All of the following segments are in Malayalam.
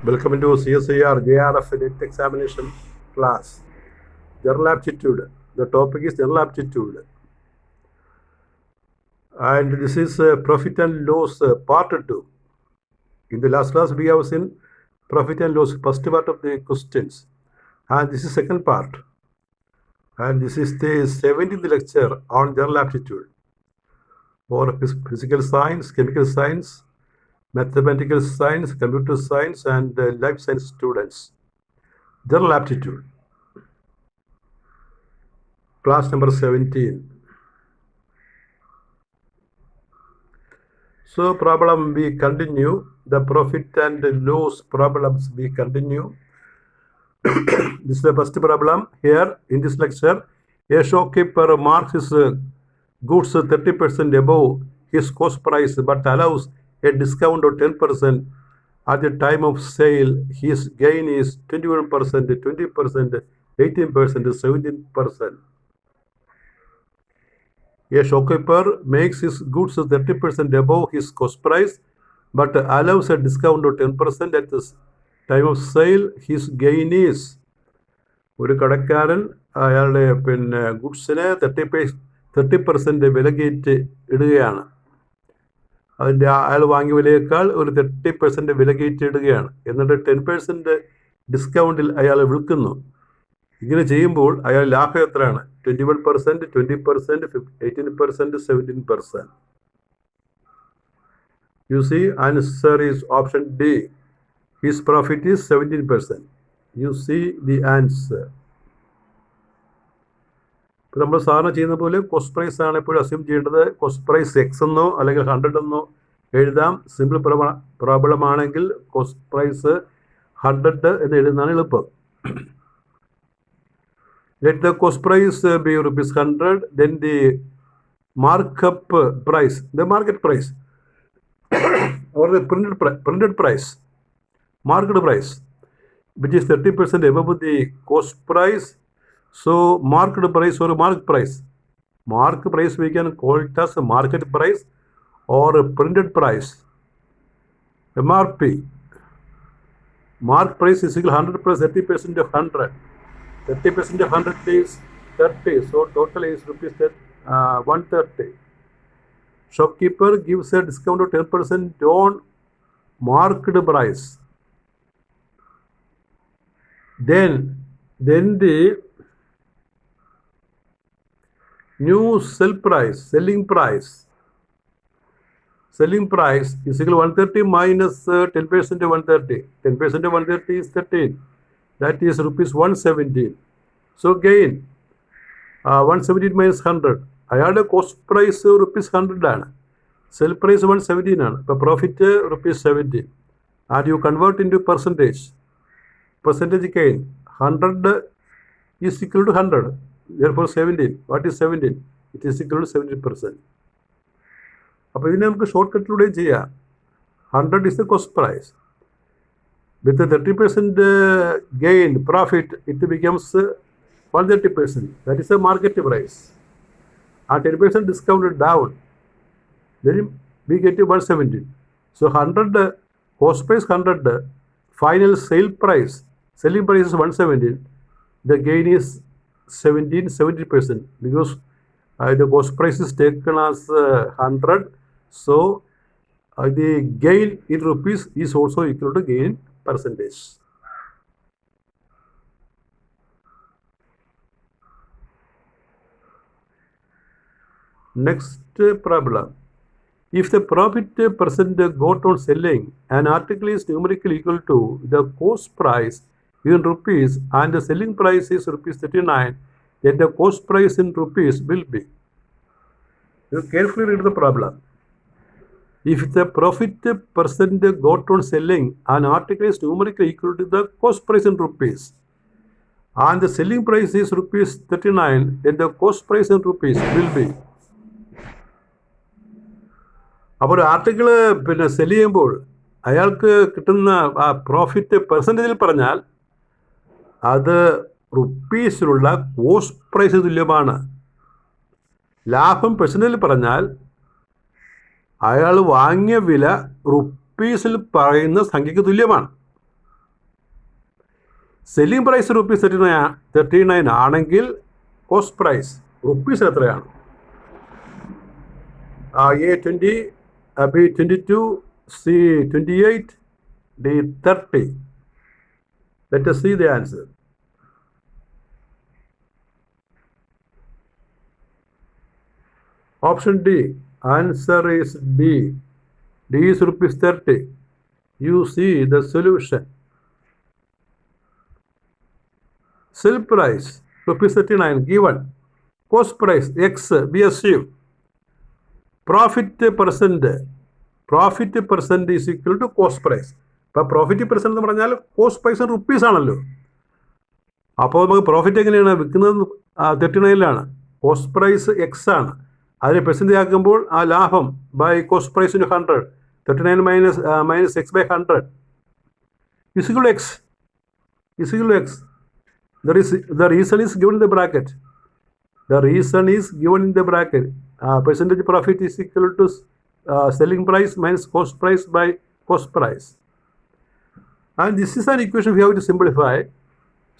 Welcome to CSIR JRF NET examination class. General aptitude. The topic is general aptitude. And this is profit and loss part 2. In the last class, we have seen profit and loss, first part of the questions. And this is second part. And this is the 17th lecture on general aptitude for physical science, chemical science, mathematical science, computer science, and life science students. General aptitude. Class number 17. So problem we continue. The profit and loss problems we continue. This is the first problem here in this lecture. A shopkeeper marks his goods 30% above his cost price but allows a discount of 10%. At the time of sale, his gain is 21%, 20%, 18%, 17%. A shopkeeper makes his goods 30% above his cost price but allows a discount of 10%. At the time of sale, his gain is ഒരു കടക്കാരൻ അയാളുടെ ഗുഡ്സിന് 30% വില കയറ്റി ഇടുകയാണ്. അതിൻ്റെ അയാൾ വാങ്ങിയ വിലയേക്കാൾ ഒരു 30% വില കയറ്റി ഇടുകയാണ്. എന്നിട്ട് 10% ഡിസ്കൗണ്ടിൽ അയാൾ വിൽക്കുന്നു. ഇങ്ങനെ ചെയ്യുമ്പോൾ അയാൾ ലാഭം എത്രയാണ്? 21%, 20%, 18%, 17%. You see, answer is option D. His profit is 17%. You see the answer. ഇപ്പം നമ്മൾ സാധാരണ ചെയ്യുന്ന പോലെ കോസ്റ്റ് പ്രൈസ് ആണ് എപ്പോഴും അസ്യൂം ചെയ്യേണ്ടത്. കോസ്റ്റ് പ്രൈസ് എക്സ് എന്നോ അല്ലെങ്കിൽ 100 എന്നോ എഴുതാം. സിമ്പിൾ പ്രോബ്ലം ആണെങ്കിൽ കോസ്റ്റ് പ്രൈസ് 100 എന്ന് എഴുതുന്നതാണ് എളുപ്പം. Let the cost price be rupees 100, then the markup price, the market price, or the printed price, market price, which is 30% above the cost price. So market price or mark price. Mark price we can call it as a market price or a printed price. MRP. Mark price is equal 100 plus 30% of 100. 30% of 100 is 30. So total is rupees 130. Shopkeeper gives a discount of 10% on marked price. Then the new selling price is equal to 130 minus 10% of 130. 10% of 130 is 13. That is rupees 117. So gain 117 minus 100. അയാളുടെ കോസ്റ്റ് പ്രൈസ് rupees 100 ആണ്. സെൽ പ്രൈസ് 117 ആണ്. ഇപ്പോൾ profit rupees 17. And you convert into percentage. Percentage gain 100 is equal to 100. Therefore 17. What is 17? It is equal to 17%. അപ്പോൾ ഇതിനെ നമുക്ക് ഷോർട്ട് കട്ടിലൂടെ ചെയ്യാം. 100 is the cost price. With the 30% gain profit, it becomes 130%. That is the market price. At 10% discounted down, then we get to 117. So 100 cost price 100, final selling price is 117. The gain is 70% because the cost price is taken as 100. So the gain in rupees is also equal to gain percentage. Next problem. If the profit percent got on selling an article is numerically equal to the cost price in rupees and the selling price is rupees 39, then the cost price in rupees will be. You carefully read the problem. If the profit percent got on selling an article is numerically equal to the cost price in rupees and the selling price is rupees 39, then the cost price in rupees will be. അപ്പോൾ ഒരു ആർട്ടിക്കിൾ സെല് ചെയ്യുമ്പോൾ അയാൾക്ക് കിട്ടുന്ന ആ പ്രോഫിറ്റ് പെർസെൻറ്റേജിൽ പറഞ്ഞാൽ അത് റുപ്പീസിലുള്ള കോസ്റ്റ് പ്രൈസ് തുല്യമാണ്. ലാഭം പെർസെൻറ്റേജിൽ പറഞ്ഞാൽ അയാൾ വാങ്ങിയ വില റുപ്പീസിൽ പറയുന്ന സംഖ്യക്ക് തുല്യമാണ്. സെല്ലിംഗ് പ്രൈസ് റുപ്പീസ് 39 ആണെങ്കിൽ കോസ്റ്റ് പ്രൈസ് റുപ്പീസ് എത്രയാണ്? A20, B22, C28, D30. Let us see the answer. Option D. Answer is D. D is rupees 30. You see the solution. Sell price rupees 39 given. Cost price X. We assume. Profit percent is equal to cost price. ഇപ്പോൾ പ്രോഫിറ്റ് പെർസെൻറ്റ് എന്ന് പറഞ്ഞാൽ കോസ്റ്റ് പ്രൈസ് റുപ്പീസ് ആണല്ലോ. അപ്പോൾ നമുക്ക് പ്രോഫിറ്റ് എങ്ങനെയാണ് വിൽക്കുന്നത്? 39 കോസ്റ്റ് പ്രൈസ് എക്സ് ആണ്. അതിനെ പെർസെൻറ്റേജ് ആക്കുമ്പോൾ ആ ലാഭം ബൈ കോസ്റ്റ് പ്രൈസിന് 100. 39 minus x by 100 is equal to x. The reason is given in the bracket. Percentage profit is equal to selling price minus cost price by cost price. And this is an equation we have to simplify.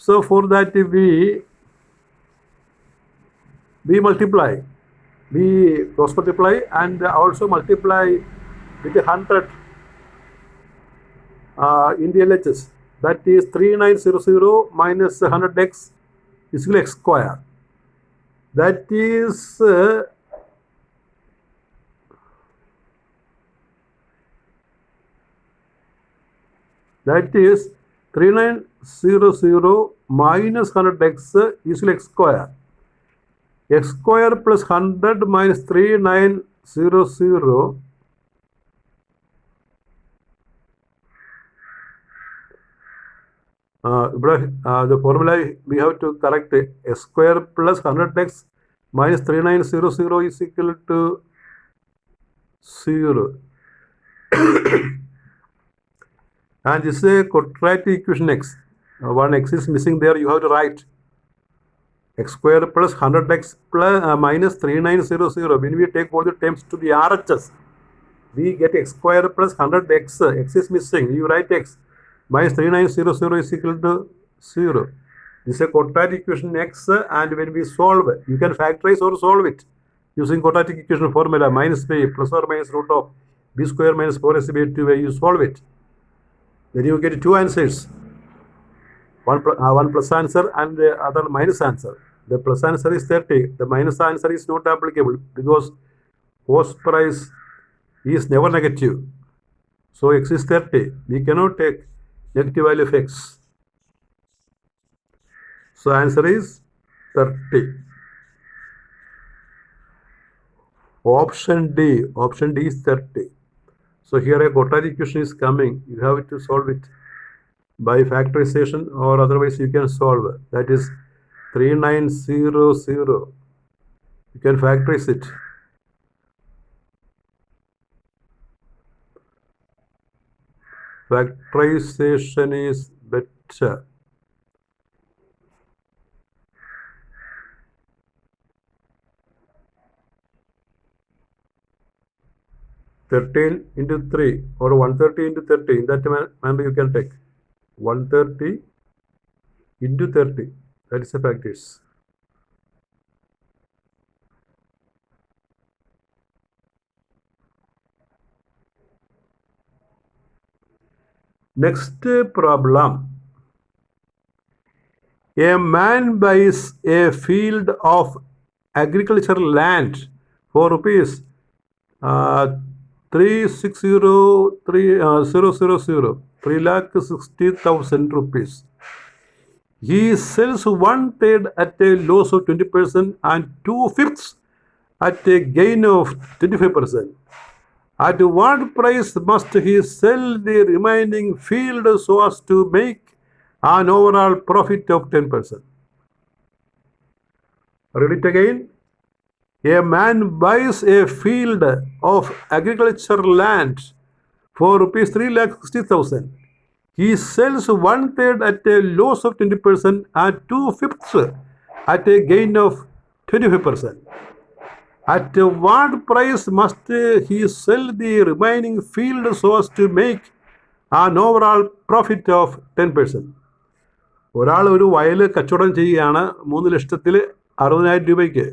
So for that we multiply. We cross multiply and also multiply with 100 in the LHS. That is 3900 minus 100x is equal to x square. That is 3900 minus 100x is equal to x square. X square plus 100 minus 3900 the formula we have to correct x square plus 100x minus 3900 is equal to 0. And this is a quadratic equation x. One x is missing there. You have to write x square plus 100x plus minus 3900. When we take all the terms to the RHS, we get x square plus 100x. X is missing. You write x minus 3900 is equal to 0. This is a quadratic equation x, and when we solve, you can factorize or solve it using quadratic equation formula minus b plus or minus root of b square minus 4ac by 2a. You solve it. Then you get two answers. One plus answer and the other minus answer. The plus answer is 30. The minus answer is not applicable because cost price is never negative. So x is 30. We cannot take negative value of x. So answer is 30. Option D is 30. So here a quadratic equation is coming. You have to solve it by factorization, or otherwise you can solve. That is 3900. You can factorize it. Factorization is better. (13 into 3) or 130 into 30. In that manner you can take 130 into 30. That is a practice. Next problem. A man buys a field of agricultural land for rupees 3,60,000 rupees. He sells 1/3 at a loss of 20% and 2/5 at a gain of 25%. At what price must he sell the remaining field so as to make an overall profit of 10%? Read it again. A man buys a field of agricultural land for rupees 3,60,000. He sells 1/3 at a loss of 20% and 2/5 at a gain of 25%. At what price must he sell the remaining field so as to make an overall profit of 10%? ഒരാൾ ഒരു വയൽ കച്ചവടം ചെയ്യുകയാണ് 3,60,000 രൂപയ്ക്ക്.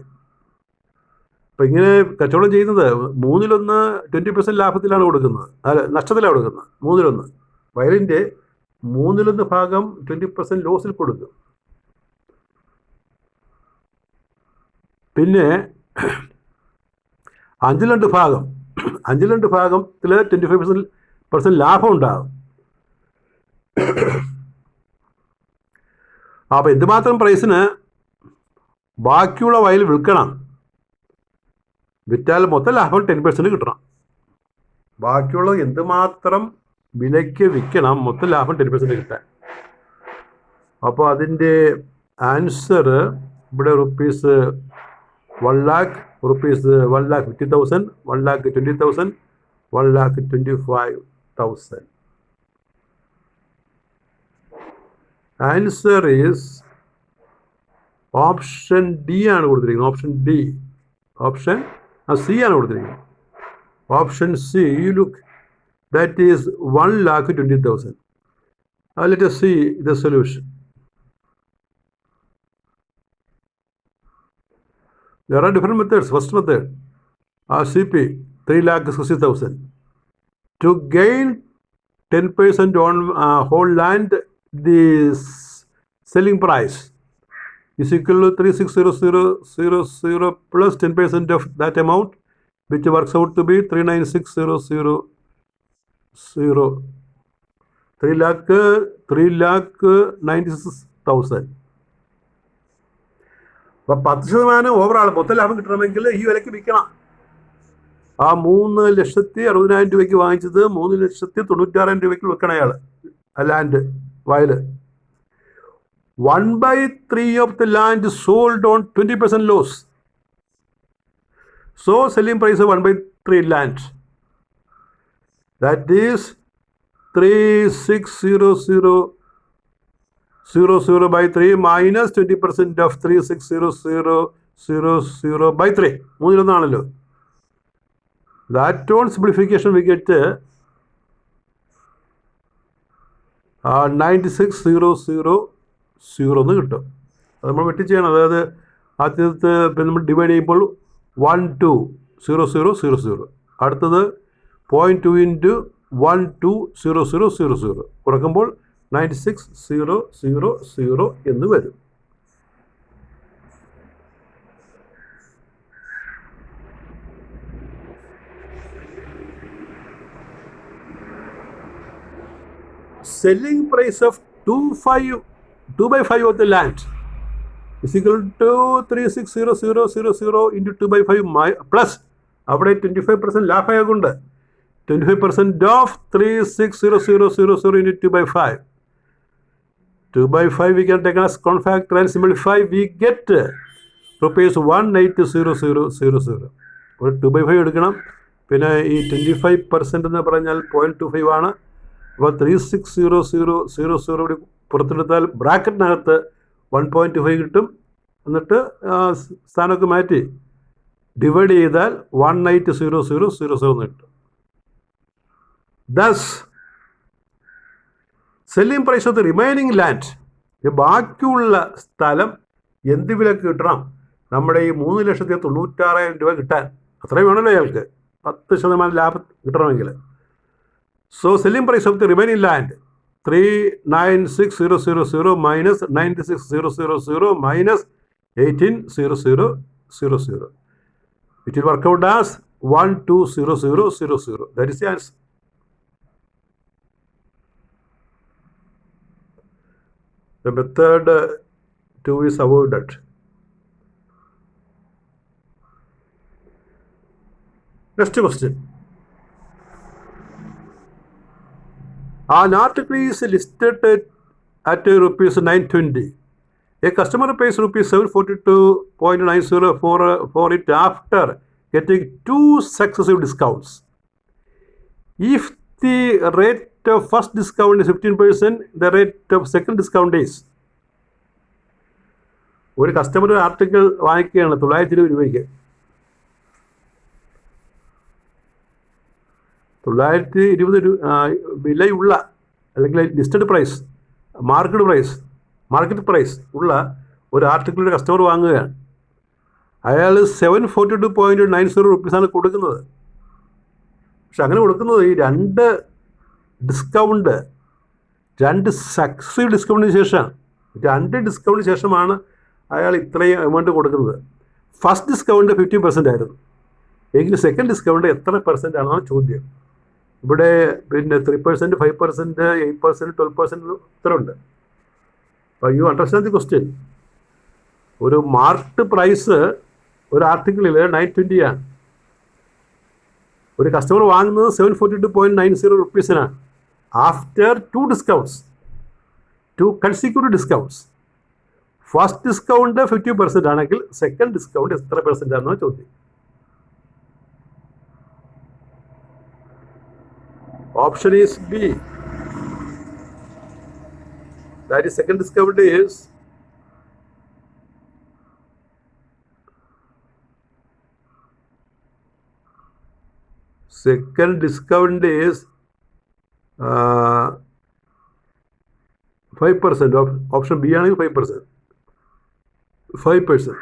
അപ്പം ഇങ്ങനെ കച്ചവടം ചെയ്യുന്നത് 1/3 20% ലാഭത്തിലാണ് കൊടുക്കുന്നത്, അല്ല നഷ്ടത്തിലാണ് കൊടുക്കുന്നത്. 1/3 വയലിൻ്റെ 1/3 ഭാഗം 20% ലോസിൽ കൊടുക്കും. പിന്നെ 5/2 ഭാഗത്തിൽ 25% ലാഭം ഉണ്ടാകും. അപ്പോൾ എന്തുമാത്രം പ്രൈസിന് ബാക്കിയുള്ള വയൽ വിൽക്കണം, വിറ്റാൽ മൊത്തം ലാഭം 10% കിട്ടണം. ബാക്കിയുള്ളത് എന്തുമാത്രം വിലയ്ക്ക് വിൽക്കണം, മൊത്തം ലാഭം 10% കിട്ടാൻ. അപ്പോൾ അതിൻ്റെ ആൻസർ ഇവിടെ rupees 1 lakh, rupees 1,50,000, 1,20,000, 1,25,000. Answer is option D ആണ് കൊടുത്തിരിക്കുന്നത്. ഓപ്ഷൻ ഡി, ഓപ്ഷൻ സി ആണ് കൊടുത്തിരിക്കുന്നത്. Option C, you look, that is 1,20,000. Let us see the solution. There are different methods. First method, CP 3,60,000. To gain 10% on whole land, the selling price is equal to 3,60,000 plus 10% of that amount, which works out to be 3,96,000. 3,96,000. അപ്പം 10% ഓവറാൾ മൊത്തം ലാഭം കിട്ടണമെങ്കിൽ ഈ വിലയ്ക്ക് വിൽക്കണം. ആ 3,60,60,000 രൂപയ്ക്ക് വാങ്ങിച്ചത് 3,96,000 രൂപയ്ക്ക് വിൽക്കണം അയാൾ ലാൻഡ്, വയൽ. 1/3 of the land sold on 20% loss. So selling price of 1/3 land, that is 3,600,000 by 3 minus 20% of 3,600,000 by 3. 3 That on simplification we get 96,000 എന്ന് കിട്ടും. അത് നമ്മൾ വെട്ടി ചെയ്യണം. അതായത് ആദ്യത്തെ നമ്മൾ ഡിവൈഡ് ചെയ്യുമ്പോൾ 1,2,0,0,0,0. അടുത്തത് 0.2 into 1,2,0,0,0,0 കുറക്കുമ്പോൾ 96,000 എന്ന് വരും. Selling price of 2/5 of the land is equal to 3,600,000 into 2/5 plus അവിടെ 25% ലാഭമായതുകൊണ്ട് 25% of 3,600,000 into 2/5. 2/5 we can take as common factor and simplify. We get rupees 1,80,000. ഒരു 2/5 എടുക്കണം. പിന്നെ ഈ 25% എന്ന് പറഞ്ഞാൽ 0.25 ആണ്. അപ്പോൾ 3,600,000 കൂടി പുറത്തെടുത്താൽ ബ്രാക്കറ്റിനകത്ത് 1.25 കിട്ടും. എന്നിട്ട് സ്ഥാനമൊക്കെ മാറ്റി ഡിവൈഡ് ചെയ്താൽ 1,80,000 എന്ന് കിട്ടും. Thus, selling price of the remaining land, ബാക്കിയുള്ള സ്ഥലം എന്ത് വിലക്ക് കിട്ടണം? നമ്മുടെ ഈ 3,96,000 രൂപ കിട്ടാൻ അത്രയും വേണമല്ലോ അയാൾക്ക്, 10% ലാഭം കിട്ടണമെങ്കിൽ. So selling price of the remaining land 3,96,000 minus 96,000 minus 18,000. It will work out as 12,000. That is the answer. The method 2 is avoided. Next question. An article is listed at rupees 920. A customer pays rupees 742.90 for it after getting 2 successive discounts. If the rate of first discount is 15%, the rate of second discount is. ഒരു കസ്റ്റമർ ആർട്ടിക്കിൾ വാങ്ങിക്കുകയാണ് 920 രൂപയ്ക്ക്. 920 വിലയുള്ള അല്ലെങ്കിൽ listed price, market price market price ഉള്ള ഒരു ആർട്ടിക്കിൾ കസ്റ്റമർ വാങ്ങുകയാണ്. അയാൾ 742.90 റുപ്പീസാണ് കൊടുക്കുന്നത്. പക്ഷെ അങ്ങനെ കൊടുക്കുന്നത് ഈ രണ്ട് സക്സീവ് ഡിസ്കൗണ്ടിന് ശേഷമാണ്. 2 ഡിസ്കൗണ്ടിന് ശേഷമാണ് അയാൾ ഇത്രയും എമൗണ്ട് കൊടുക്കുന്നത്. ഫസ്റ്റ് ഡിസ്കൗണ്ട് 50% ആയിരുന്നു. എങ്കിൽ സെക്കൻഡ് ഡിസ്കൗണ്ട് എത്ര പെർസെൻ്റ് ആണെന്നാണ് ചോദ്യം. ഇവിടെ പിന്നെ 3%, 5%, 8%, 12% ഇത്ര ഉണ്ട്. അപ്പോൾ യു അണ്ടർസ്റ്റാൻഡ് ദി ക്വസ്റ്റ്യൻ. ഒരു മാർക്ക്ഡ് പ്രൈസ് ഒരു ആർട്ടിക്കിളിൽ 920 ആണ്. ഒരു കസ്റ്റമർ വാങ്ങുന്നത് 742.90 റുപ്പീസിനാണ്. After 2 discounts, 2 consecutive discounts. First discount 50% ആണെങ്കിൽ സെക്കൻഡ് ഡിസ്കൗണ്ട് എത്ര പെർസെൻ്റ് ആണെന്നാണ് ചോദ്യം. Option is B. That is second discount is second discount is 5%. Option B ആണ് 5%. 5%.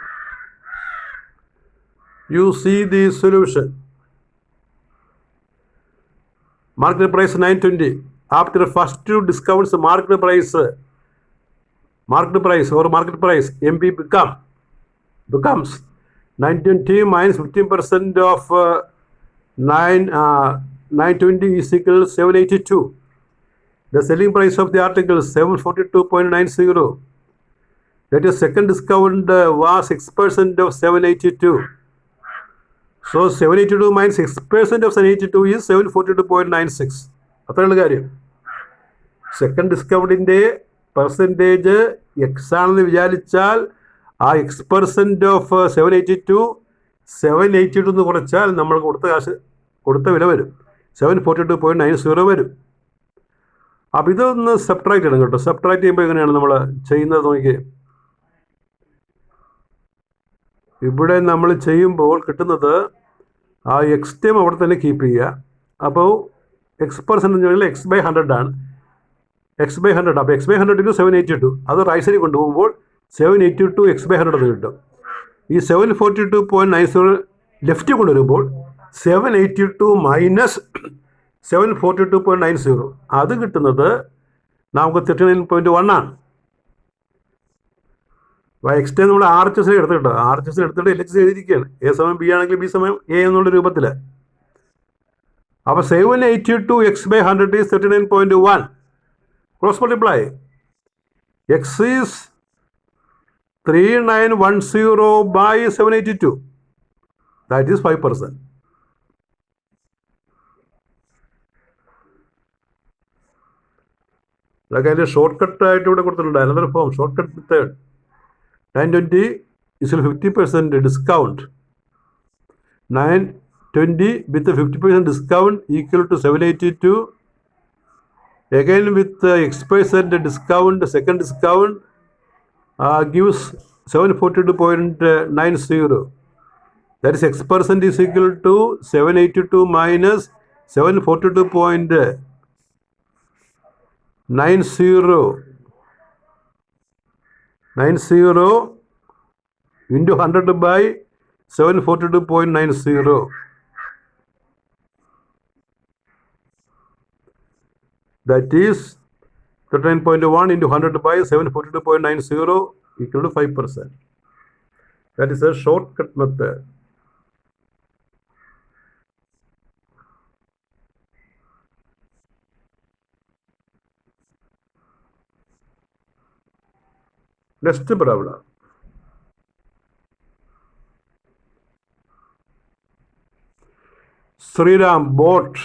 You see the solution. Market price 920. After first 2 discounts, market price MB becomes 920 minus 15% of 920 is equal to 782. The selling price of the article is 742.90. That is second discount was 6% of 782. So 782 minus 6% of 782 is 742.96. അത്രയുള്ള കാര്യം. സെക്കൻഡ് ഡിസ്കൗണ്ടിൻ്റെ പെർസെൻറ്റേജ് എക്സ് ആണെന്ന് വിചാരിച്ചാൽ ആ X% ഓഫ് 782 എന്ന് കുറച്ചാൽ നമ്മൾ കൊടുത്ത വില വരും 742.90 വരും. അപ്പോൾ ഇതൊന്ന് സബ്ട്രാക്ട് ചെയ്യണം കേട്ടോ. സബ്ട്രാക്ട് ചെയ്യുമ്പോൾ എങ്ങനെയാണ് നമ്മൾ ചെയ്യുന്നത് നോക്കി. ഇവിടെ നമ്മൾ ചെയ്യുമ്പോൾ കിട്ടുന്നത് ആ എക്സ് ടൈം അവിടെ തന്നെ കീപ്പ് ചെയ്യുക. അപ്പോൾ X% എന്ന് പറഞ്ഞാൽ X/100 ആണ്. X/100. അപ്പോൾ X/100 × 782 അത് റൈറ്റ് സൈഡിൽ കൊണ്ടുപോകുമ്പോൾ 782 X/100 എന്ന് കിട്ടും. ഈ 742.90 ലെഫ്റ്റ് കൊണ്ടുവരുമ്പോൾ 782 മൈനസ് 742.90 അത് കിട്ടുന്നത് നമുക്ക് 39.1 ആണ്. എക്സ് ടൈം നമ്മൾ RHS എടുത്തിട്ടോ. RHS എടുത്തിട്ട് LHS എഴുതിയിരിക്കുകയാണ്. A = B ആണെങ്കിൽ B = A എന്നുള്ള രൂപത്തിൽ. അപ്പോൾ 782 X/100 is 39.1. Cross multiply. X is 3910 by 782. That is 5%. അതൊക്കെ അതിൻ്റെ ഷോർട്ട് കട്ട് ആയിട്ട് ഇവിടെ കൊടുത്തിട്ടുണ്ട്. Another form short cut method. 920 is 50% discount. 920 with the 50% discount equal to 782. Again with the X% discount, the second discount gives 742.90. That is X% is equal to 782 minus 742.90 into 100 by 742.90. That is 39.1 into 100 by 742.90 equal to 5%. That is a shortcut method. Next problem. Sriram bought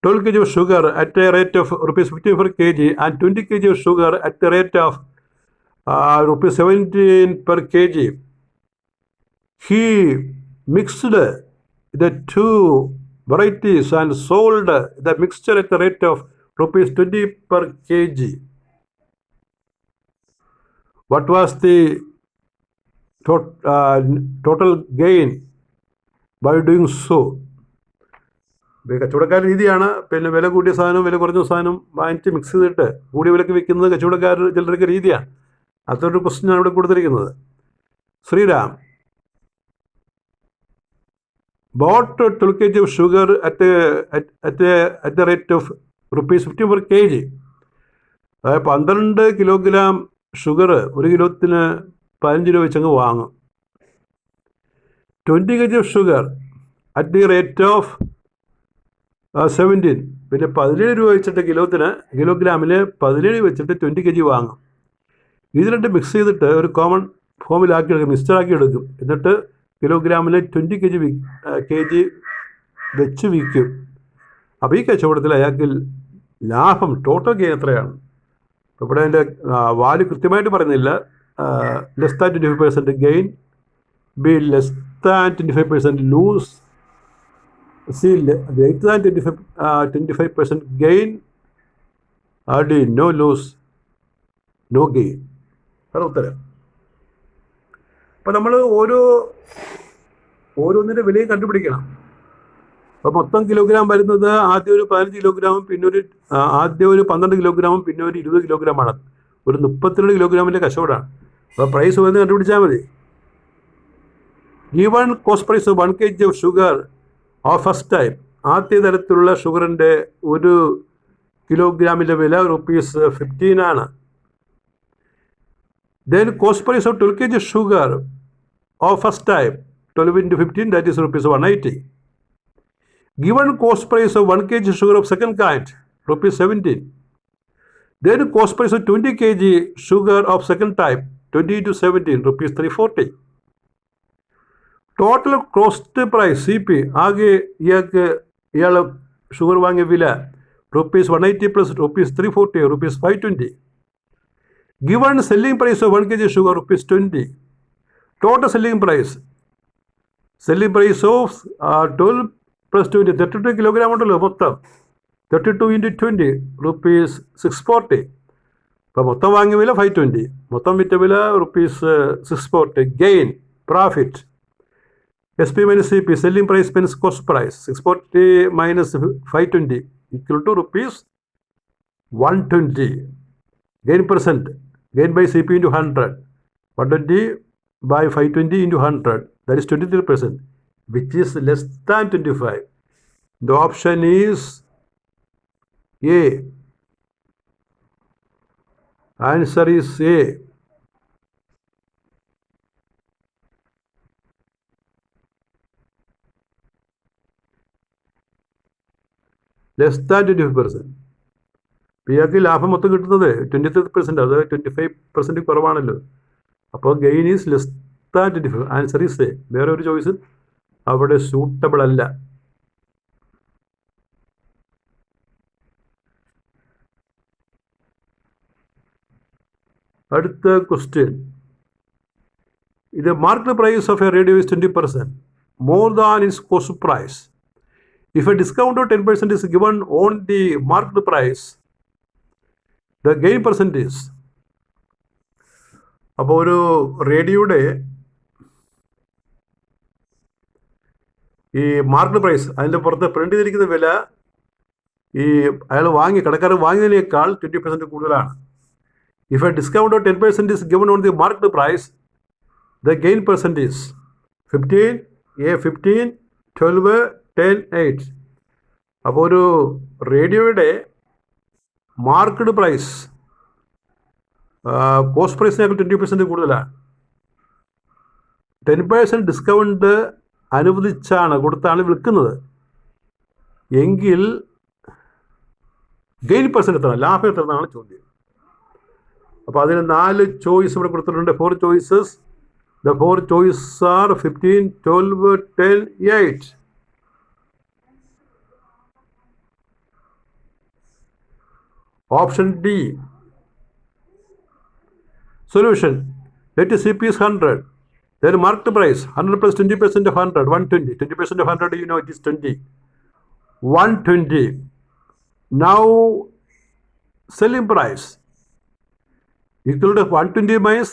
$12 kg of sugar at a rate of rupees 50 per kg and 20 kg of sugar at the rate of rupees 17 per kg. He mixed the two varieties and sold the mixture at the rate of rupees 20 per kg. What was the total gain by doing so? കച്ചവടക്കാരുടെ രീതിയാണ്. പിന്നെ വില കൂടിയ സാധനം വില കുറഞ്ഞ സാധനം വാങ്ങിച്ച് മിക്സ് ചെയ്തിട്ട് കൂടിയ വിലക്ക് വിൽക്കുന്നത് കച്ചവടക്കാർ ചിലർക്ക് രീതിയാണ്. അതൊരു ക്വസ്റ്റ്യനാണ് ഇവിടെ കൊടുത്തിരിക്കുന്നത്. Shriram bought 12 kg of sugar at the rate of ₹50 per kg. അതായത് 12 കിലോഗ്രാം ഷുഗർ ഒരു കിലോത്തിന് 15 രൂപ വെച്ചങ്ങ് വാങ്ങും. 20 kg of sugar at the rate of 17. പിന്നെ 17 രൂപ വെച്ചിട്ട് കിലോഗ്രാമിന് 17 വെച്ചിട്ട് 20 kg വാങ്ങും. ഇത് രണ്ട് മിക്സ് ചെയ്തിട്ട് ഒരു കോമൺ ഫോമിലാക്കി എടുക്കും, മിക്സ്ചറാക്കി എടുക്കും. എന്നിട്ട് കിലോഗ്രാമിന് 20 kg വെച്ച് വിൽക്കും. അപ്പോൾ ഈ കച്ചവടത്തിൽ അയാൾക്ക് ലാഭം ടോട്ടൽ ഗെയിൻ എത്രയാണ്? ഇവിടെ അതിൻ്റെ വാല്യൂ കൃത്യമായിട്ട് പറയുന്നില്ല. Less than 25% gain, B less than 25% loss, C greater than 25% gain, D no loss no gain. അതാണ് ഉത്തരം. അപ്പോൾ നമ്മൾ ഓരോന്നിൻ്റെ വിലയും കണ്ടുപിടിക്കണം. അപ്പോൾ മൊത്തം കിലോഗ്രാം വരുന്നത് ആദ്യം ഒരു 15 കിലോഗ്രാമും പിന്നെ ആദ്യം ഒരു 12 കിലോഗ്രാമും പിന്നെ ഒരു 20 കിലോഗ്രാമാണ്. ഒരു 32 കിലോഗ്രാമിൻ്റെ കച്ചവടമാണ്. അപ്പോൾ പ്രൈസ് വന്ന് കണ്ടുപിടിച്ചാൽ മതി. Given cost price of 1 kg of sugar of first type. ആദ്യ തരത്തിലുള്ള ഷുഗറിൻ്റെ ഒരു കിലോഗ്രാമിൻ്റെ വില ₹15 ആണ്. Then cost price of 12 kg sugar of first type, 12 into 15, that is ₹180. Given cost price of 1 kg sugar of second kind, ₹17. Then cost price of 20 kg sugar of second type, 20 into 17, ₹340. Total cost price CP, ആകെ ഇയാൾ ഷുഗർ വാങ്ങിയ വില ₹180 plus ₹340, ₹520. Given selling price of 1 kg sugar ₹20. Total selling price of 12 plus 20, 32 kilogram ഉണ്ടല്ലോ മൊത്തം. 32 into 20, ₹640. അപ്പോൾ മൊത്തം വാങ്ങിയ വില 520, മൊത്തം വിറ്റ വില ₹640. Gain, profit, SP minus CP, selling price minus cost price, 640 minus 520 equal to ₹120. Gain percent, gain by CP into 100, 120 by 520 into 100, that is 23%, which is less than 25. The option is A. Answer is A. Less than 25%. ഇയാൾക്ക് ലാഭം മൊത്തം കിട്ടുന്നത് 23%, അത് 25% കുറവാണല്ലോ. അപ്പോൾ gain is less than 25. Answer is A. വേറെ ഒരു ചോയ്സ് അവിടെ സൂട്ടബിൾ അല്ല. അടുത്ത ക്വസ്റ്റ്യൻ. ഇത് market price of a radio is 20% more than its cost price. If a discount of 10% is given on the market price, the gain percentage. അപ്പോൾ ഒരു റേഡിയോയുടെ ഈ മാർക്കറ്റ് പ്രൈസ്, അതിൻ്റെ പുറത്ത് പ്രിന്റ് ചെയ്തിരിക്കുന്ന വില ഈ കടക്കാർ വാങ്ങിയതിനേക്കാൾ 20% കൂടുതലാണ്. If a discount of 10% is given on the market price, the gain percentage 15, A 15, 12, 10, 8. അപ്പോൾ ഒരു റേഡിയോയുടെ മാർക്കറ്റ് പ്രൈസ് കോസ്റ്റ് പ്രൈസിനേക്കാൾ 20% കൂടുതലാണ്. 10% ഡിസ്കൗണ്ട് കൊടുത്താണ് വിൽക്കുന്നത് എങ്കിൽ ഗെയിൻ പെർസെൻറ്റ് എത്ര, ലാഭം എത്ര എന്നാണ് ചോദ്യം. അപ്പോൾ അതിന് 4 ചോയ്സ് ഇവിടെ കൊടുത്തിട്ടുണ്ട്. 4 choices. The 4 choices are 15, 12, 10, 8. Option D. Solution. Let CP is 100. Then market price 100 plus 20% of 100, 120. 20% of 100, you know it is 20. 120. Now selling price equal to 120 minus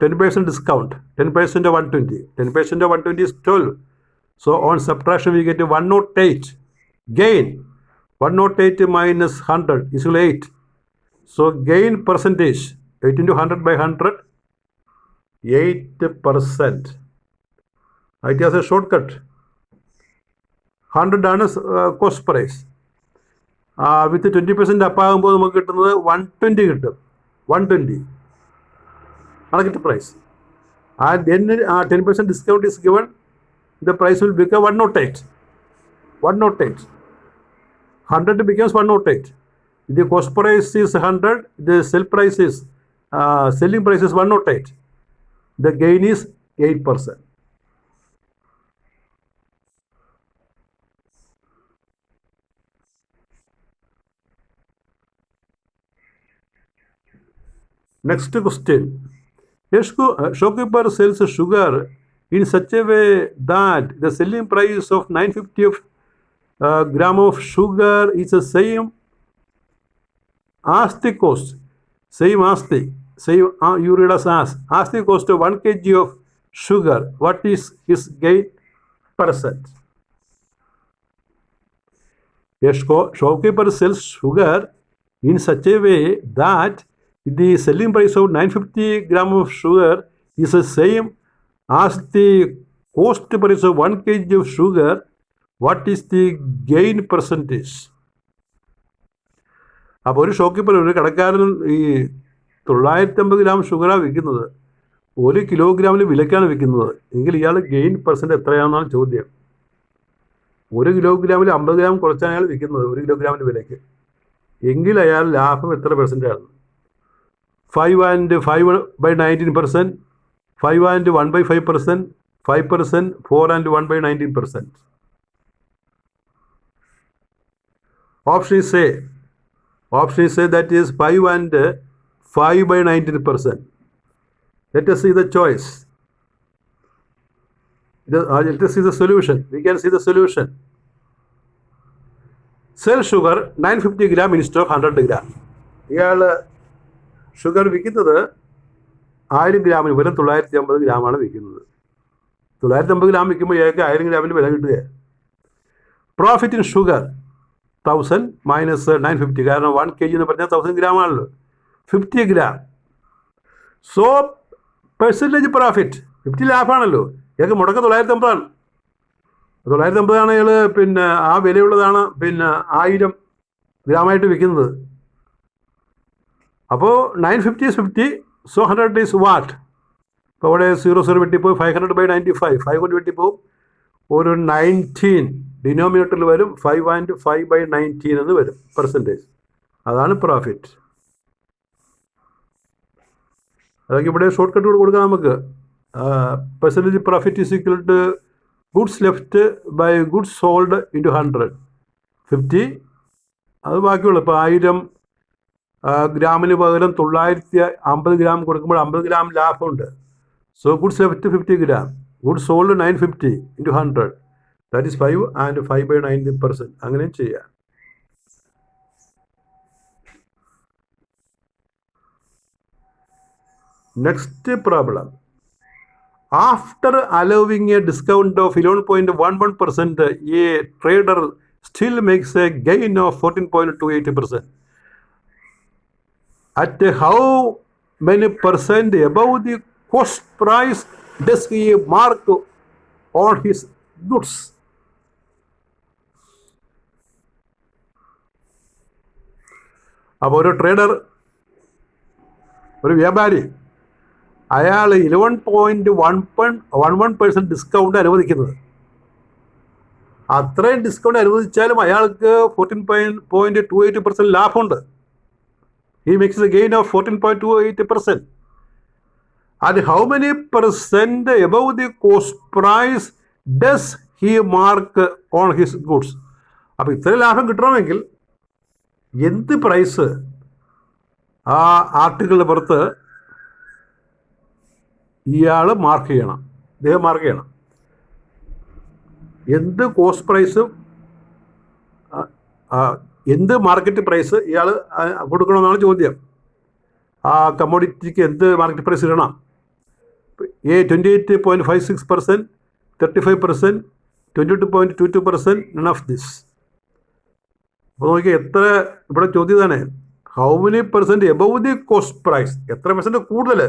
10% discount. 10% of 120. 10% of 120 is 12. So on subtraction we get 108. Gain 108 minus 100 is equal to 8. So gain percentage 8 into 100 by 100, 8%. It has a shortcut. 100 ആണ് കോസ്റ്റ് പ്രൈസ്. വിത്ത് 20% അപ്പാകുമ്പോൾ നമുക്ക് കിട്ടുന്നത് 120 കിട്ടും. 120 ആണ് കിട്ടും price. And then 10% discount is given. The price will become 108. 108. 100 becomes 108. The cost price is 100. The selling price is 108. The gain is 8%. Next question. Shopkeeper sells sugar in such a way that the selling price of 950 gram of sugar is the same as the cost. You read as the cost of 1 kg of sugar. What is his gain percent? A shopkeeper sells sugar in such a way that the selling price of 950 gram of sugar is the same as the cost price of 1 kg of sugar. What is the gain percentage? അപ്പോൾ ഒരു ഷോപ്കീപ്പർ, ഒരു കടക്കാരൻ ഈ 950 ഗ്രാം ഷുഗറാണ് വിൽക്കുന്നത്, 1 കിലോഗ്രാമിന് വിലക്കാണ് വിൽക്കുന്നത് എങ്കിൽ ഇയാൾ ഗെയിൻ പെർസെൻറ്റ് എത്രയാണെന്നാണ് ചോദ്യം. 1 കിലോഗ്രാമിൽ 50 ഗ്രാം കുറച്ചാണ് അയാൾ വിൽക്കുന്നത് 1 കിലോഗ്രാമിൻ്റെ വിലയ്ക്ക്, എങ്കിൽ അയാൾ ലാഭം എത്ര പെർസെൻറ്റാണ്? 5 and 5 by 19%, 5 and 1 by 5%, 5%, 4 and 1 by 19%. Option is A, that is 5 and 5 by 19%. Let us see the choice. Let us see the solution. We can see the solution. Sell sugar 950 gram instead of 100 gram. ഇയാൾ ഷുഗർ വിൽക്കുന്നത് 1000 ഗ്രാമിന് പകരം 950 ഗ്രാമാണ് വിൽക്കുന്നത്. 950 ഗ്രാം വിൽക്കുമ്പോൾ ഇയാൾക്ക് 1000 ഗ്രാമിന് വില കിട്ടുകയാണ്. പ്രോഫിറ്റ് ഇൻ ഷുഗർ 1000 മൈനസ് 950, കാരണം 1 kg എന്ന് പറഞ്ഞാൽ 1000 ഗ്രാം ആണല്ലോ, 50 ഗ്രാം. സോ പെർസെൻറ്റേജ് പ്രോഫിറ്റ് 50 ലാഭമാണല്ലോ, ഇയാൾക്ക് മുടക്കം 950 950 ഇയാൾ പിന്നെ ആ വിലയുള്ളതാണ് 1000 ഗ്രാമായിട്ട് വിൽക്കുന്നത്. അപ്പോൾ 950 is 50, so 100 is what? അപ്പോൾ അവിടെ 00 വെട്ടിപ്പോയി 500 by 95, 5 കൊണ്ട് വെട്ടിപ്പോവും, ഒരു 19 ഡിനോമിനേറ്ററിൽ വരും, 5 and 5 by 19 എന്ന് വരും പെർസെൻറ്റേജ്. അതാണ് പ്രോഫിറ്റ്. അതൊക്കെ ഇവിടെ ഷോർട്ട് കട്ട് കൊടുക്കാം നമുക്ക്. Percentage profit is equal to goods left by goods sold into 100, 50. അത് ബാക്കിയുള്ളൂ. ഇപ്പോൾ 1000 ഗ്രാമിന് പകരം 950 ഗ്രാം കൊടുക്കുമ്പോൾ 50 ഗ്രാം ലാഭമുണ്ട്. So goods left 50 gram, goods sold 950 into 100, that is 5 and 5 by 19%. അങ്ങനെയും ചെയ്യാം. Next problem. After allowing a discount of 11.11%, a trader still makes a gain of 14.28%. At how many percent above the cost price does he mark on his goods? അപ്പോൾ ഒരു ട്രേഡർ, ഒരു വ്യാപാരി, അയാൾ 11.11% ഡിസ്കൗണ്ട് അനുവദിക്കുന്നത്. അത്രയും ഡിസ്കൗണ്ട് അനുവദിച്ചാലും അയാൾക്ക് 14.28% ലാഭമുണ്ട്. He makes a gain of 14.28%. And how many percent above the cost price does he mark on his goods? അപ്പോൾ ഇത്രയും ലാഭം കിട്ടണമെങ്കിൽ എന്ത് പ്രൈസ് ആ ആർട്ടിക്കിളിന് പുറത്ത് ഇയാൾ മാർക്ക് ചെയ്യണം, ഇദ്ദേഹം മാർക്ക് ചെയ്യണം. എന്ത് കോസ്റ്റ് പ്രൈസും എന്ത് മാർക്കറ്റ് പ്രൈസ് ഇയാൾ കൊടുക്കണമെന്നാണ് ചോദ്യം. ആ കമ്മോഡിറ്റിക്ക് എന്ത് മാർക്കറ്റ് പ്രൈസ് ഇടണം? 28.56%, 35%, 22.22%, none of this. അപ്പോൾ നോക്കിയാൽ എത്ര ഇവിടെ ചോദ്യം ഇതാണ്, how many percent above the cost price, എത്ര പെർസെൻറ്റ് കൂടുതൽ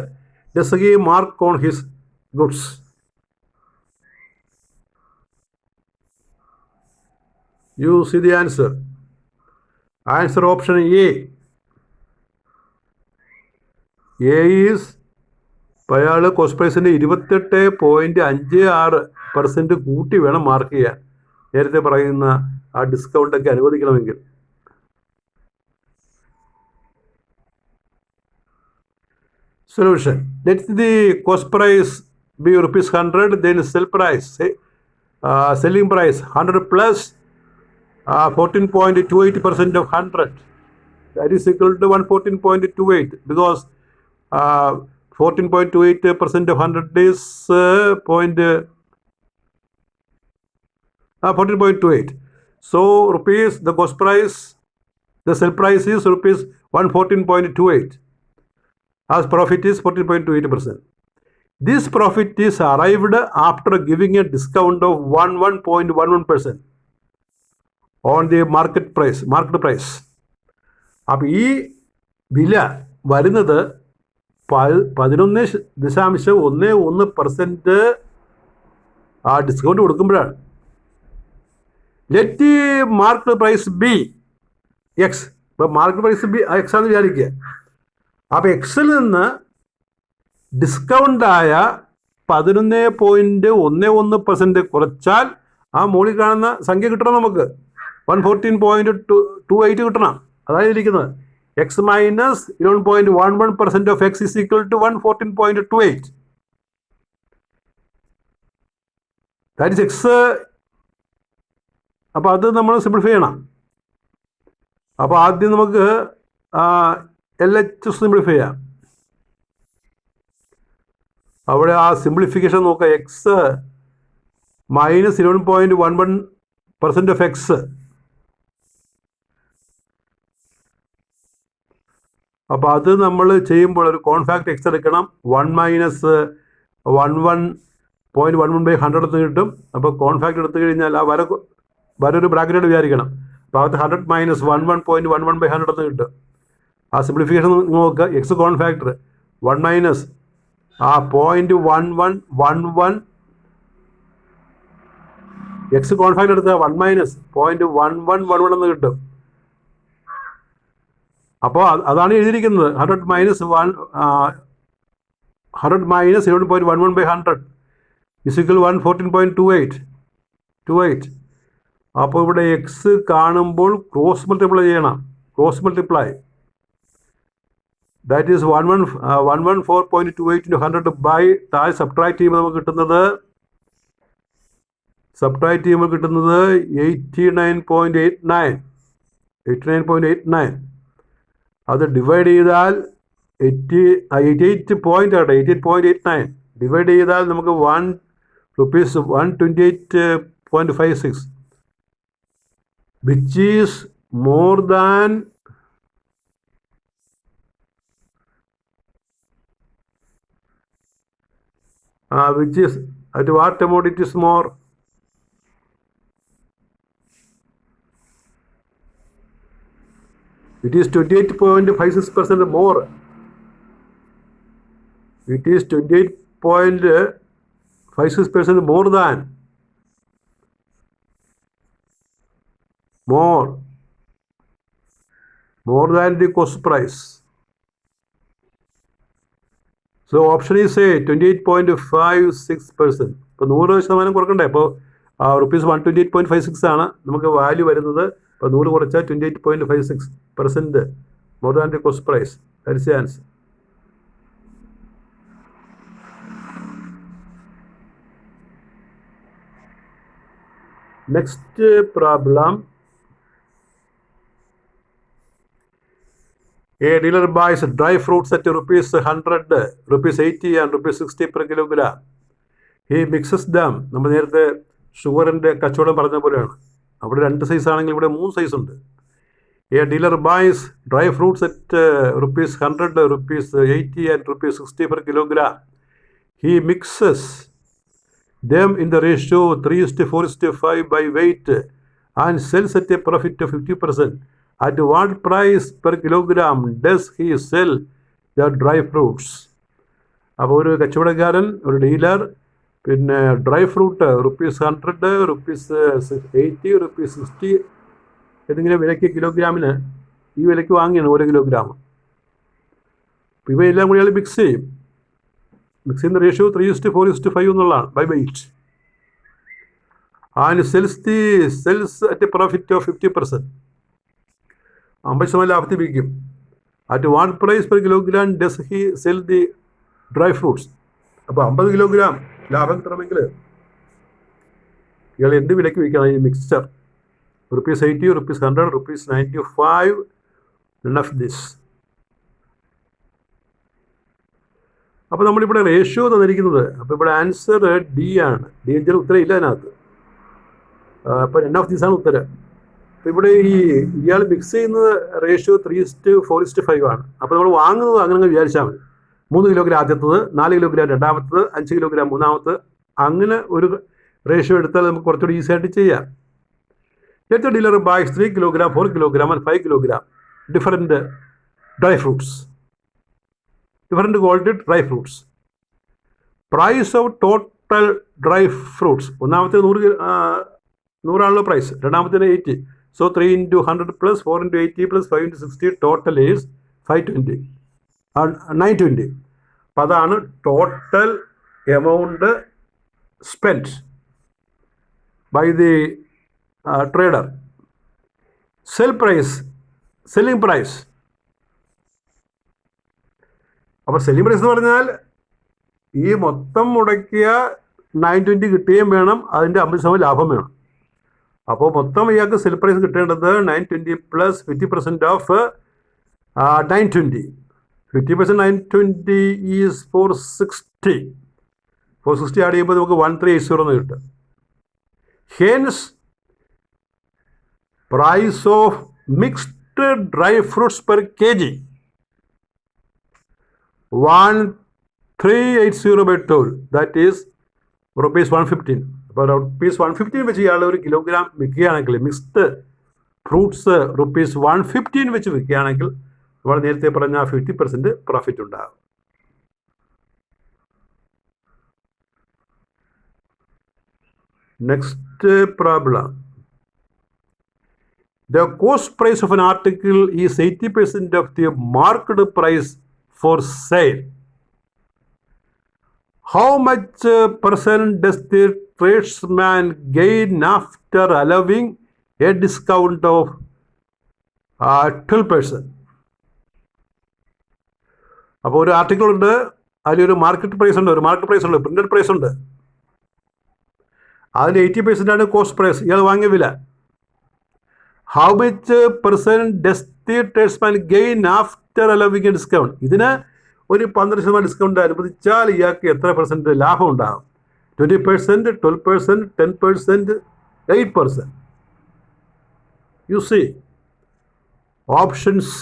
does he mark on his goods. You see the answer. Answer option A. A is, ഇപ്പോൾ അയാൾ കോസ്റ്റ് പ്രൈസിൻ്റെ 28.56% കൂട്ടി വേണം മാർക്ക് ചെയ്യാൻ, നേരത്തെ പറയുന്ന ആ ഡിസ്കൗണ്ടൊക്കെ അനുവദിക്കണമെങ്കിൽ. Solution. Let the cost price be rupees 100, then selling price 100 plus 14.28% of 100. That is equal to 114.28 because 14.28% of 100 is 14.28. So rupees, the cost price, the sell price is rupees 114.28. As profit is 14.28%. This profit is arrived after giving a discount of 11.11% on the market price. അപ്പോൾ ഈ വില വരുന്നത് 11.11% ആ ഡിസ്കൗണ്ട് കൊടുക്കുമ്പോഴാണ്. Let market price be x. ഇപ്പോൾ മാർക്കറ്റ് പ്രൈസ് ബി എക്സ് ആണെന്ന് വിചാരിക്കുക. അപ്പോൾ എക്സിൽ നിന്ന് ഡിസ്കൗണ്ടായ 11.11% കുറച്ചാൽ ആ മുകളിൽ കാണുന്ന സംഖ്യ കിട്ടണം നമുക്ക്. 114.28 കിട്ടണം. അതാണ് ഇരിക്കുന്നത്. X minus 11.11% of X is equal to 114.28. That is X. അപ്പോൾ അത് നമ്മൾ സിംപ്ലിഫൈ ചെയ്യണം. അപ്പോൾ ആദ്യം നമുക്ക് LH സിംപ്ലിഫൈ ചെയ്യാം. അവിടെ ആ സിംപ്ലിഫിക്കേഷൻ നോക്കുക. X minus 11.11% of X. അപ്പോൾ അത് നമ്മൾ ചെയ്യുമ്പോൾ ഒരു കോൺഫാക്ട് എക്സ് എടുക്കണം. 1 മൈനസ് 11.11/100 കിട്ടും. അപ്പോൾ കോൺഫാക്ട് എടുത്തു കഴിഞ്ഞാൽ ആ വരൊരു ബ്രാക്കറ്റോട് വിചാരിക്കണം. അപ്പോൾ അത് 100 മൈനസ് 11.11/100 കിട്ടും. ആ സിംപ്ലിഫിക്കേഷൻ നോക്കുക. എക്സ് കോൺഫാക്ടർ 1 മൈനസ് 0.1111. എക്സ് കോൺഫാക്ടർ എടുത്താൽ 1 മൈനസ് 0.1111 എന്ന് കിട്ടും. അപ്പോൾ അതാണ് എഴുതിയിരിക്കുന്നത്. 100 മൈനസ് 11.11/100 ഇസിക്കൽ 114.28. അപ്പോൾ ഇവിടെ എക്സ് കാണുമ്പോൾ ക്രോസ് മൾട്ടിപ്ലൈ ചെയ്യണം. Cross multiply that is 114.28 into 100 by താഴെ സബ്ട്രാക്ട് ചെയ്യുമ്പോൾ നമുക്ക് കിട്ടുന്നത് 89.89. അത് ഡിവൈഡ് ചെയ്താൽ 88.89 ഡിവൈഡ് ചെയ്താൽ നമുക്ക് rupees 128.56 which is more than which is at what amount it is more? It is 28.56% more. It is 28.56% more than the cost price. So option is A, 28.56%. ഇപ്പോൾ 100% കുറക്കണ്ടേ? അപ്പോൾ rupees 128.56 ആണ് നമുക്ക് വാല്യൂ വരുന്നത്. അപ്പോൾ 100 കുറച്ചാൽ 28.56% more than the cost price. That is the answer. Next problem. A dealer buys dry fruits at rupees 100, rupees 80 and rupees 60 per kilogram. He mixes them. നമ്മൾ നേരത്തെ ഷുഗറിൻ്റെ കച്ചവടം പറഞ്ഞ പോലെയാണ്. അവിടെ 2 സൈസ് ആണെങ്കിൽ ഇവിടെ 3 സൈസ് ഉണ്ട്. A dealer buys dry fruits at rupees 100, rupees 80 and rupees 60 per kilogram. He mixes them in the ratio 3:4:5 by weight and sells at a profit of 50%. At what price per kilogram does he sell the dry fruits? അപ്പോൾ ഒരു കച്ചവടക്കാരൻ, ഒരു ഡീലർ, പിന്നെ ഡ്രൈ ഫ്രൂട്ട് ₹100, ₹80, ₹60 എന്നിങ്ങനെ വിലയ്ക്ക് കിലോഗ്രാമിന് ഈ വിലയ്ക്ക് വാങ്ങിയാണ് ഓരോ കിലോഗ്രാം. അപ്പോൾ ഇവയെല്ലാം കൂടി അയാൾ മിക്സ് ചെയ്യും. മിക്സ് ചെയ്യുന്ന റേഷ്യോ 3:4:5 എന്നുള്ളതാണ്, by weight. And sells at a profit of 50%. 50% ലാഭത്തിൽ വിൽക്കും. At what price per kilogram does he sell the dry fruits? അപ്പോൾ 50 കിലോഗ്രാം ലാഭം കിട്ടണമെങ്കിൽ ഇയാൾ എന്ത് വിലയ്ക്ക് വിൽക്കണം? ഈ മിക്സ്ചർ ₹80, ₹100, ₹95, none of this. അപ്പോൾ നമ്മളിവിടെ റേഷ്യോ തന്നിരിക്കുന്നത്, അപ്പോൾ ഇവിടെ ആൻസർ ഡി ആണ്. ഡി എഞ്ചിന് ഉത്തരം ഇല്ല അതിനകത്ത്. അപ്പോൾ none of these ആണ് ഉത്തരം. അപ്പോൾ ഇവിടെ ഇയാൾ മിക്സ് ചെയ്യുന്നത് റേഷ്യോ 3:4:5 ആണ്. അപ്പോൾ നമ്മൾ വാങ്ങുന്നത് അങ്ങനെ വിചാരിച്ചാൽ മതി. 3 കിലോഗ്രാം ആദ്യത്തത്, 4 കിലോഗ്രാം രണ്ടാമത്തത്, 5 കിലോഗ്രാം മൂന്നാമത്തത്, അങ്ങനെ ഒരു റേഷ്യോ എടുത്താൽ നമുക്ക് കുറച്ചുകൂടി ഈസി ആയിട്ട് ചെയ്യാം. Let the dealer buys 3 kilogram, 4 kilogram and 5 kilogram different dry fruits. Different quality dry fruits. Price of total dry fruits. ഒന്നാമത്തെ 100 price, രണ്ടാമത്തേന് 80. So 3 into 100 plus 4 into 80 plus 5 into 60, total is 520. 920. അപ്പോൾ അതാണ് total amount spend by the trader. Selling price. അപ്പോൾ സെല്ലിംഗ് പ്രൈസ് എന്ന് പറഞ്ഞാൽ ഈ മൊത്തം മുടക്കിയ 920 കിട്ടുകയും വേണം, അതിൻ്റെ 50% ലാഭം വേണം. അപ്പോൾ മൊത്തം ഇയാൾക്ക് സെൽ പ്രൈസ് കിട്ടേണ്ടത് 920 പ്ലസ് 50% ഓഫ് 920. 50% 920 ഈസ് 460. 460 ആഡ് ചെയ്യുമ്പോൾ നമുക്ക് 1380 എന്ന് കിട്ടും. Hence price of mixed dry fruits per kg 1380 by 12, that is ₹115. അപ്പോൾ ₹115 വെച്ച് ഇയാൾ ഒരു കിലോഗ്രാം വിൽക്കുകയാണെങ്കിൽ, മിക്സ്ഡ് ഫ്രൂട്ട്സ് ₹115 വെച്ച് വിൽക്കുകയാണെങ്കിൽ നമ്മൾ നേരത്തെ പറഞ്ഞ 50% പ്രോഫിറ്റ് ഉണ്ടാകും. Next problem. The cost price of an article is 80% of the market price for sale. How much percent does the tradesman gain after allowing a discount of 12%? അപ്പോൾ ഒരു ആർട്ടിക്കിൾ ഉണ്ട്, അതിലൊരു മാർക്കറ്റ് പ്രൈസ് ഉണ്ട്, പ്രിന്റഡ് പ്രൈസ് ഉണ്ട്. അതിന് 80% ആണ് കോസ്റ്റ് പ്രൈസ്, ഇയാൾ വാങ്ങിയ വില. How much percent does the tradesman gain after allowing a discount? ഇതിന് ഒരു 12% ഡിസ്കൗണ്ട് അനുവദിച്ചാൽ ഇയാൾക്ക് എത്ര % ലാഭം ഉണ്ടാകും? 20%, 12%, 10%, 8%. You see, option C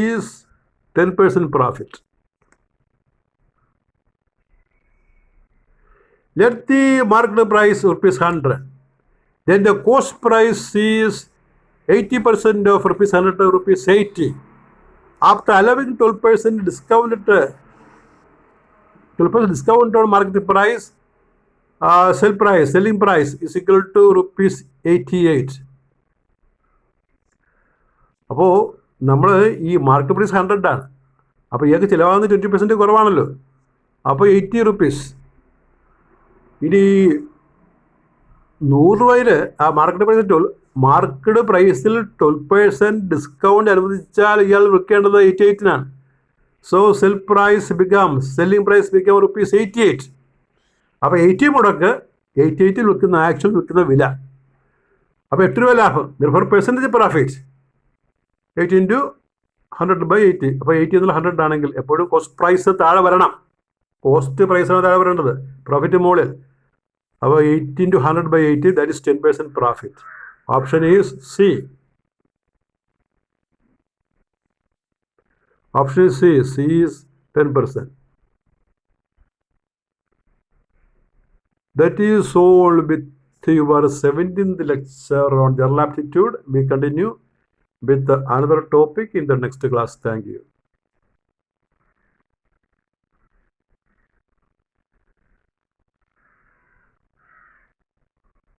is 10% profit. Let the market price ₹100. Then the cost price is 80% of ₹100, ₹80. After allowing 12% discount on market price, selling price is equal to ₹88. അപ്പോൾ നമ്മൾ ഈ മാർക്കറ്റ് പ്രൈസ് 100 ആണ്. അപ്പോൾ ഇയാൾക്ക് ചിലവാകുന്ന 20% കുറവാണല്ലോ. അപ്പോൾ ₹80. ഇനി 100 രൂപയിൽ ആ മാർക്കറ്റ് പ്രൈസിൽ 12% ഡിസ്കൗണ്ട് അനുവദിച്ചാൽ ഇയാൾ വിൽക്കേണ്ടത് 88-നാണ്. So selling price become ₹88. അപ്പോൾ 80 മുടക്ക്, 88-ൽ ആക്ച്വൽ വിൽക്കുന്ന വില. അപ്പോൾ 8 രൂപ ലാഭം. therefore percentage profit 8 into 100/80. അപ്പോൾ 80 എന്നുള്ള 100 ആണെങ്കിൽ എപ്പോഴും കോസ്റ്റ് പ്രൈസ് താഴെ വരണം. കോസ്റ്റ് പ്രൈസാണ് താഴെ വരേണ്ടത്, പ്രോഫിറ്റ് മുകളിൽ. അപ്പോൾ 8 into 100/80, that is 10% profit. Option is C. Option is C. C is 10%. That is sold with your 17th lecture on general aptitude. We continue with another topic in the next class. Thank you.